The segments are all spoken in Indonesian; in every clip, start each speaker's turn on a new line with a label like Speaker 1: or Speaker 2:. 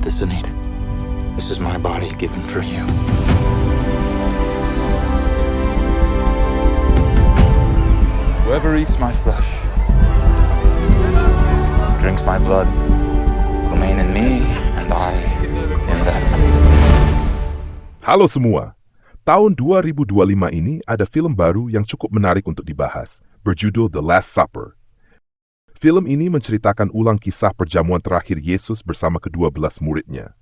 Speaker 1: this, Anita. This is my body given for you. Whoever eats my flesh, drinks my blood, remain in me, and I in them.
Speaker 2: Halo semua, tahun 2025 ini ada film baru yang cukup menarik untuk dibahas, berjudul The Last Supper. Film ini menceritakan ulang kisah perjamuan terakhir Yesus bersama ke-12 muridnya.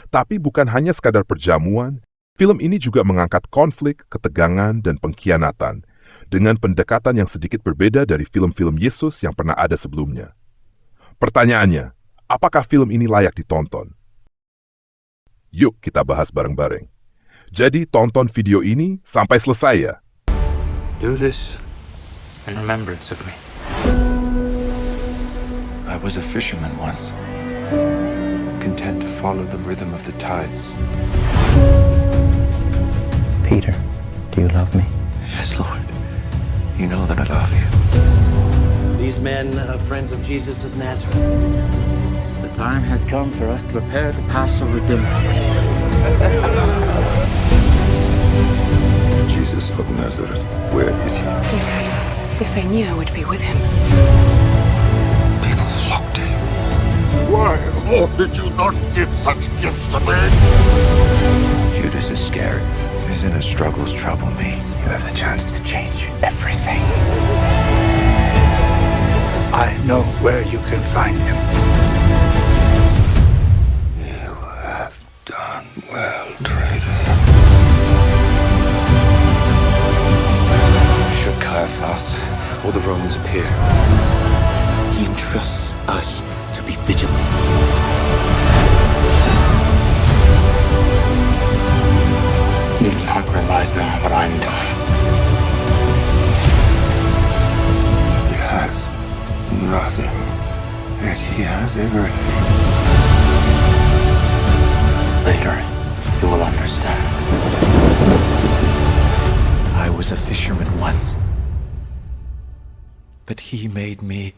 Speaker 2: Tapi bukan hanya sekadar perjamuan, film ini juga mengangkat konflik, ketegangan, dan pengkhianatan dengan pendekatan yang sedikit berbeda dari film-film Yesus yang pernah ada sebelumnya. Pertanyaannya, apakah film ini layak ditonton? Yuk kita bahas bareng-bareng. Jadi tonton video ini sampai selesai ya.
Speaker 1: Do this in remembrance of me. I was a fisherman once, content to follow the rhythm of the tides.
Speaker 3: Peter, do you love me?
Speaker 1: Yes, Lord. You know that I love you.
Speaker 4: These men are friends of Jesus of Nazareth.
Speaker 1: The time has come for us to prepare the Passover dinner.
Speaker 5: Jesus of Nazareth, where is he?
Speaker 6: Dear Caiaphas, if I knew I would be with him.
Speaker 5: People flocked to him. Why, Lord, did you not give such gifts to me?
Speaker 1: Judas is scared. His inner struggles trouble me. You have the chance to change everything. I know where you can find him.
Speaker 5: You have done well, traitor.
Speaker 1: Should Caiaphas or the Romans appear,
Speaker 4: He entrusts us to be vigilant.
Speaker 1: you do not realize now what I'm doing.
Speaker 5: He has nothing, yet he has everything.
Speaker 1: Later, you will understand. I was a fisherman once, but he made me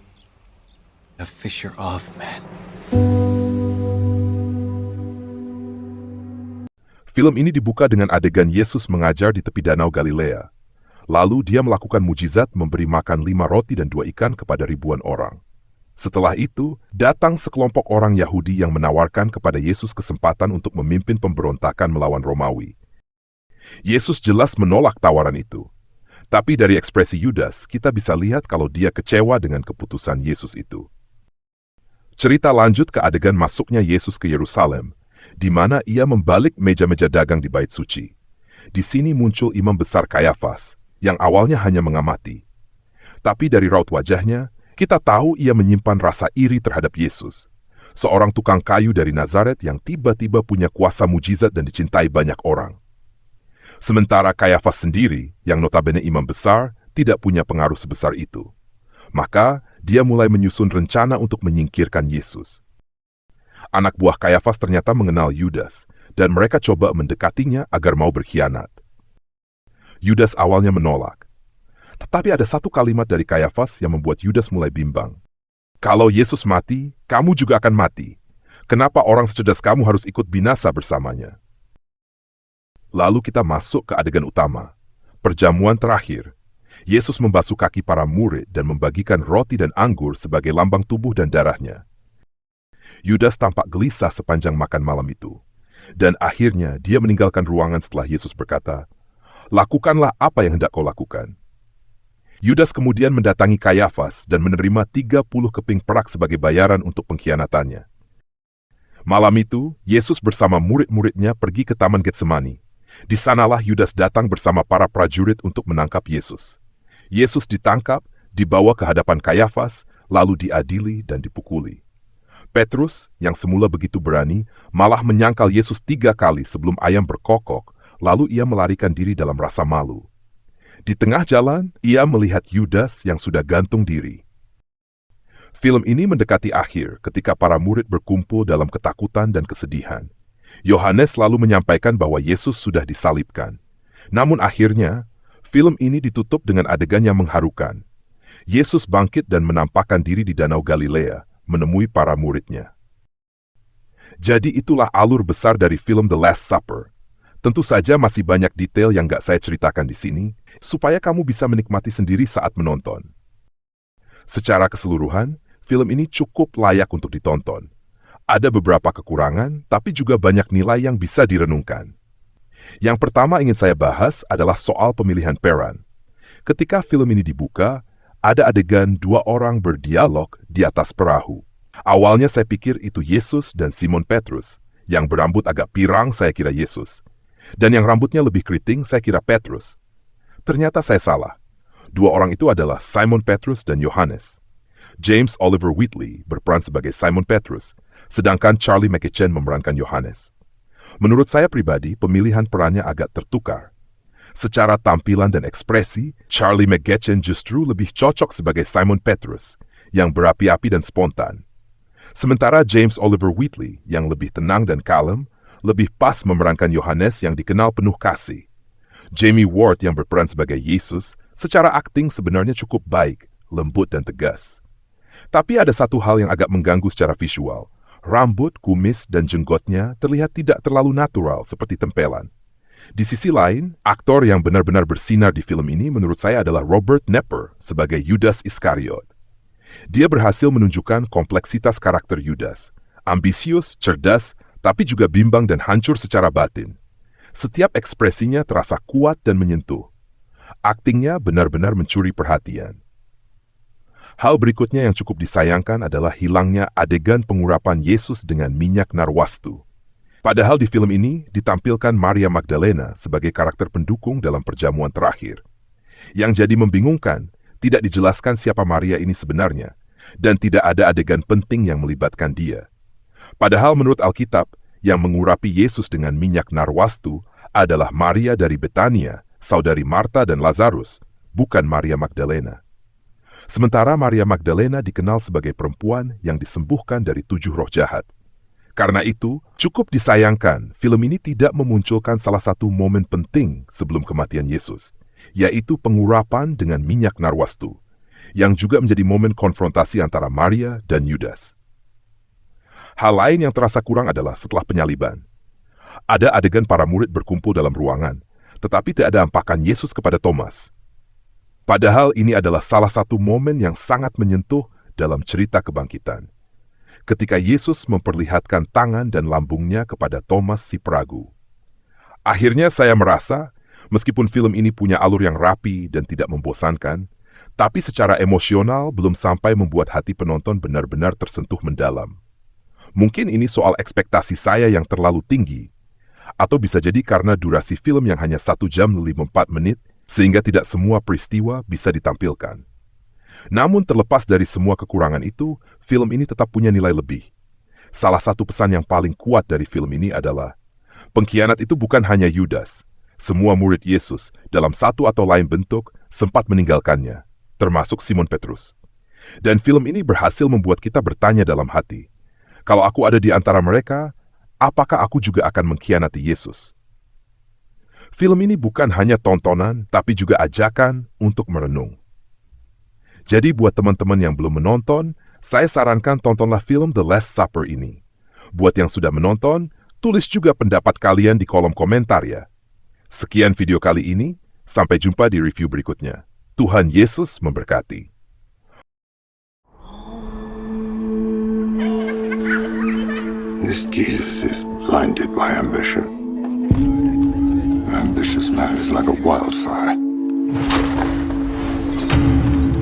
Speaker 1: a fisher of men.
Speaker 2: Film ini dibuka dengan adegan Yesus mengajar di tepi danau Galilea. Lalu dia melakukan mujizat memberi makan 5 roti dan 2 ikan kepada ribuan orang. Setelah itu, datang sekelompok orang Yahudi yang menawarkan kepada Yesus kesempatan untuk memimpin pemberontakan melawan Romawi. Yesus jelas menolak tawaran itu. Tapi dari ekspresi Yudas, kita bisa lihat kalau dia kecewa dengan keputusan Yesus itu. Cerita lanjut ke adegan masuknya Yesus ke Yerusalem, di mana ia membalik meja-meja dagang di Bait Suci. Di sini muncul imam besar Kayafas, yang awalnya hanya mengamati. Tapi dari raut wajahnya, kita tahu ia menyimpan rasa iri terhadap Yesus, seorang tukang kayu dari Nazaret yang tiba-tiba punya kuasa mujizat dan dicintai banyak orang. Sementara Kayafas sendiri, yang notabene imam besar, tidak punya pengaruh sebesar itu. Maka, dia mulai menyusun rencana untuk menyingkirkan Yesus. Anak buah Kayafas ternyata mengenal Yudas, dan mereka coba mendekatinya agar mau berkhianat. Yudas awalnya menolak. Tetapi ada satu kalimat dari Kayafas yang membuat Yudas mulai bimbang. Kalau Yesus mati, kamu juga akan mati. Kenapa orang secerdas kamu harus ikut binasa bersamanya? Lalu kita masuk ke adegan utama. Perjamuan terakhir. Yesus membasuh kaki para murid dan membagikan roti dan anggur sebagai lambang tubuh dan darahnya. Yudas tampak gelisah sepanjang makan malam itu. Dan akhirnya dia meninggalkan ruangan setelah Yesus berkata, "Lakukanlah apa yang hendak kau lakukan." Yudas kemudian mendatangi Kayafas dan menerima 30 keping perak sebagai bayaran untuk pengkhianatannya. Malam itu, Yesus bersama murid-muridnya pergi ke Taman Getsemani. Di sanalah Yudas datang bersama para prajurit untuk menangkap Yesus. Yesus ditangkap, dibawa ke hadapan Kayafas, lalu diadili dan dipukuli. Petrus, yang semula begitu berani, malah menyangkal Yesus 3 kali sebelum ayam berkokok, lalu ia melarikan diri dalam rasa malu. Di tengah jalan, ia melihat Yudas yang sudah gantung diri. Film ini mendekati akhir ketika para murid berkumpul dalam ketakutan dan kesedihan. Yohanes lalu menyampaikan bahwa Yesus sudah disalibkan. Namun akhirnya, film ini ditutup dengan adegan yang mengharukan. Yesus bangkit dan menampakkan diri di Danau Galilea, menemui para muridnya. Jadi itulah alur besar dari film The Last Supper. Tentu saja masih banyak detail yang nggak saya ceritakan di sini, supaya kamu bisa menikmati sendiri saat menonton. Secara keseluruhan, film ini cukup layak untuk ditonton. Ada beberapa kekurangan, tapi juga banyak nilai yang bisa direnungkan. Yang pertama ingin saya bahas adalah soal pemilihan peran. Ketika film ini dibuka, ada adegan dua orang berdialog di atas perahu. Awalnya saya pikir itu Yesus dan Simon Petrus. Yang berambut agak pirang saya kira Yesus. Dan yang rambutnya lebih keriting saya kira Petrus. Ternyata saya salah. Dua orang itu adalah Simon Petrus dan Yohanes. James Oliver Wheatley berperan sebagai Simon Petrus, sedangkan Charlie McGetchen memerankan Yohanes. Menurut saya pribadi, pemilihan perannya agak tertukar. Secara tampilan dan ekspresi, Charlie McGetchen justru lebih cocok sebagai Simon Petrus, yang berapi-api dan spontan. Sementara James Oliver Wheatley, yang lebih tenang dan kalem, lebih pas memerankan Yohanes yang dikenal penuh kasih. Jamie Ward yang berperan sebagai Yesus, secara akting sebenarnya cukup baik, lembut dan tegas. Tapi ada satu hal yang agak mengganggu secara visual. Rambut, kumis, dan jenggotnya terlihat tidak terlalu natural seperti tempelan. Di sisi lain, aktor yang benar-benar bersinar di film ini menurut saya adalah Robert Knepper sebagai Yudas Iskariot. Dia berhasil menunjukkan kompleksitas karakter Yudas, ambisius, cerdas, tapi juga bimbang dan hancur secara batin. Setiap ekspresinya terasa kuat dan menyentuh. Aktingnya benar-benar mencuri perhatian. Hal berikutnya yang cukup disayangkan adalah hilangnya adegan pengurapan Yesus dengan minyak narwastu. Padahal di film ini ditampilkan Maria Magdalena sebagai karakter pendukung dalam perjamuan terakhir. Yang jadi membingungkan, tidak dijelaskan siapa Maria ini sebenarnya, dan tidak ada adegan penting yang melibatkan dia. Padahal menurut Alkitab, yang mengurapi Yesus dengan minyak narwastu adalah Maria dari Betania, saudari Marta dan Lazarus, bukan Maria Magdalena. Sementara Maria Magdalena dikenal sebagai perempuan yang disembuhkan dari 7 roh jahat. Karena itu, cukup disayangkan film ini tidak memunculkan salah satu momen penting sebelum kematian Yesus, yaitu pengurapan dengan minyak narwastu, yang juga menjadi momen konfrontasi antara Maria dan Yudas. Hal lain yang terasa kurang adalah setelah penyaliban. Ada adegan para murid berkumpul dalam ruangan, tetapi tidak ada ampakan Yesus kepada Thomas. Padahal ini adalah salah satu momen yang sangat menyentuh dalam cerita kebangkitan. Ketika Yesus memperlihatkan tangan dan lambungnya kepada Thomas si peragu. Akhirnya saya merasa, meskipun film ini punya alur yang rapi dan tidak membosankan, tapi secara emosional belum sampai membuat hati penonton benar-benar tersentuh mendalam. Mungkin ini soal ekspektasi saya yang terlalu tinggi, atau bisa jadi karena durasi film yang hanya 1 jam 54 menit, sehingga tidak semua peristiwa bisa ditampilkan. Namun terlepas dari semua kekurangan itu, film ini tetap punya nilai lebih. Salah satu pesan yang paling kuat dari film ini adalah, pengkhianat itu bukan hanya Yudas. Semua murid Yesus, dalam satu atau lain bentuk, sempat meninggalkannya, termasuk Simon Petrus. Dan film ini berhasil membuat kita bertanya dalam hati, kalau aku ada di antara mereka, apakah aku juga akan mengkhianati Yesus? Film ini bukan hanya tontonan, tapi juga ajakan untuk merenung. Jadi buat teman-teman yang belum menonton, saya sarankan tontonlah film The Last Supper ini. Buat yang sudah menonton, tulis juga pendapat kalian di kolom komentar ya. Sekian video kali ini, sampai jumpa di review berikutnya. Tuhan Yesus memberkati.
Speaker 5: This Jesus is blinded by ambition. An ambitious man is like a wildfire.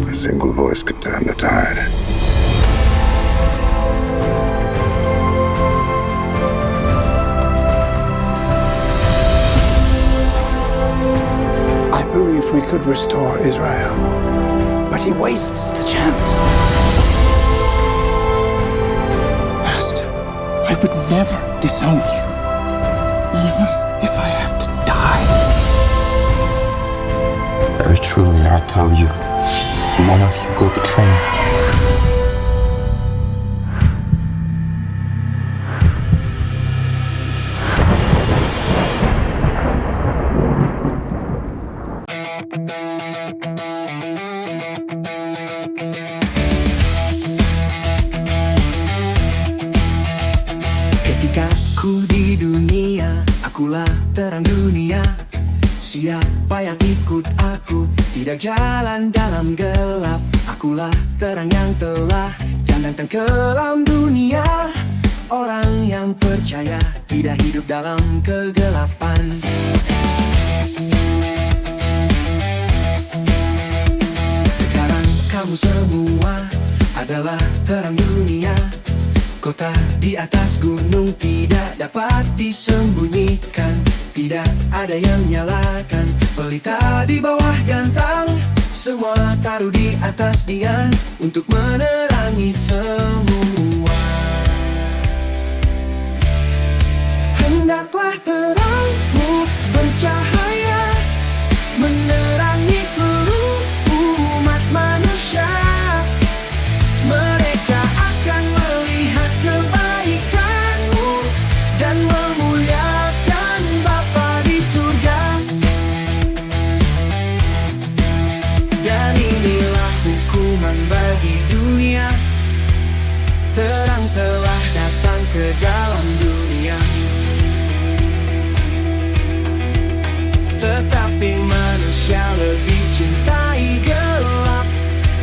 Speaker 5: A single voice could turn the tide. I believed we could restore Israel, but he wastes the chance.
Speaker 4: I would never disown you, even if I have to die. Very truly, I tell you, one of you will betray me.
Speaker 7: Ketika ku di dunia, akulah terang dunia. Siapa yang ikut aku tidak jalan dalam gelap. Akulah terang yang telah datang ke dalam dunia. Orang yang percaya tidak hidup dalam kegelapan. Sekarang kamu semua adalah terang dunia. Kota di atas gunung tidak dapat disembunyikan. Tidak ada yang nyalakan pelita di bawah gantang. Semua taruh di atas dian untuk menerangi semua. Hendaklah terangmu bercahaya, menerangi seluruh umat manusia. Mereka akan melihat kebaikanmu dan memuliakan Bapa di surga. Dan inilah hukuman bagi dunia, terang telah datang ke dalam dunia. Tetapi manusia lebih cintai gelap,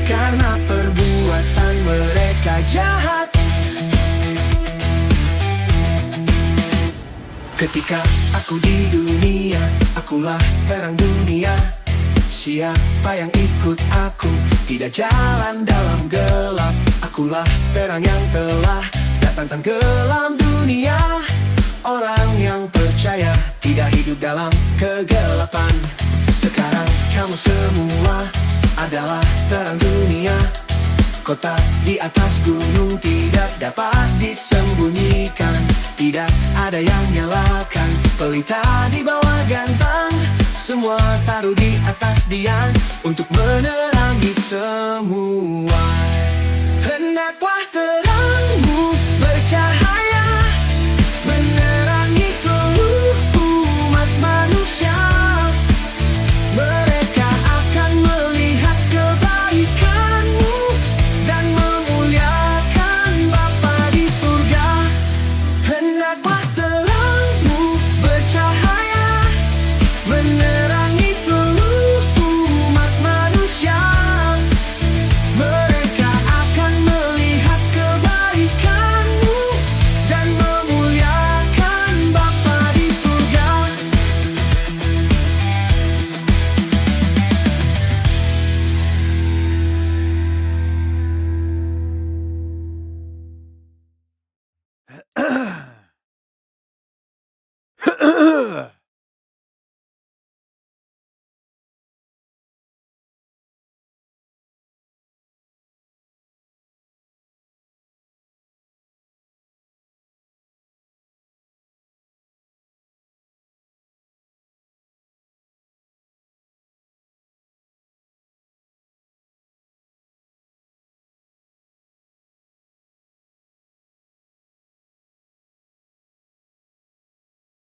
Speaker 7: karena perbuatan mereka jahat. Ketika aku di dunia, akulah terang dunia. Siapa yang ikut aku tidak jalan dalam gelap. Akulah terang yang telah datang ke dalam dunia. Orang yang percaya tidak hidup dalam kegelapan. Sekarang kamu semua adalah terang dunia. Kota di atas gunung tidak dapat disembunyikan. Tidak ada yang nyalakan pelita di bawah gantang. Semua taruh di atas dian untuk menerangi semua. Hendaklah terangmu